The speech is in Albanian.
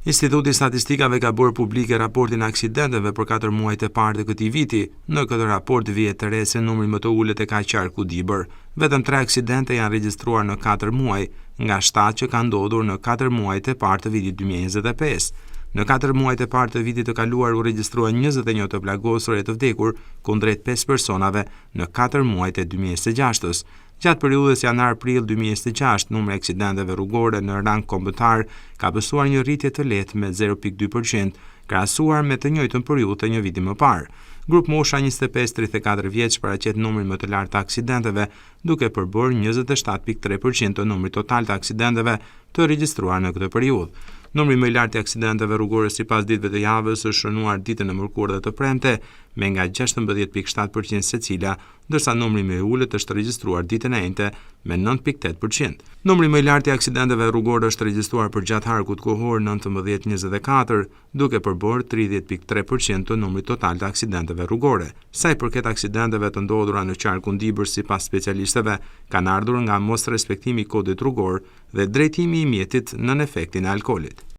Instituti i Statistikave ka bërë publike raportin e aksidenteve për 4 muajt e parë të këtij viti. Në këtë raport vihet të re se numri më të ulët e ka qarku Dibër. Vetëm 3 aksidente janë regjistruar në 4 muaj, nga 7 që kanë ndodhur në 4 muajt e parë të vitit 2025. Në 4 muajt e parë të vitit të kaluar u regjistruan 21 të plagosur e të vdekur kundrejt 5 personave në 4 muajt e 2026-s. Gjatë periudhës janar-prill 2026, numri i aksidenteve rrugore në rang kombëtar ka pësuar një rritje të lehtë me 0.2%, krahasuar me të njëjtën periudhë të një viti më parë. Grup mosha 25-34 vjeç paraqet numrin më të lartë të aksidenteve, duke përbërë 27.3% të numrit total të aksidenteve të regjistruar në këtë periudhë. Numri më i lartë i aksidenteve rrugore sipas ditëve të javës është shënuar ditën e mërkurë dhe të premte me nga 16.7% secila, ndërsa numri më i ulët është regjistruar ditën e njëjtë me 9.8%. Numri më i lartë i aksidenteve rrugore është regjistruar për gjatë harkut kohor 19-24, duke përbërë 30.3% të numrit total të aksidenteve rrugore. Sa i përket aksidenteve të ndodhura në qarkun Dibër, sipas specialistëve, kanë ardhur nga mos respektimi i kodit rrugor dhe drejtimi i mjetit nën efektin e alkoolit.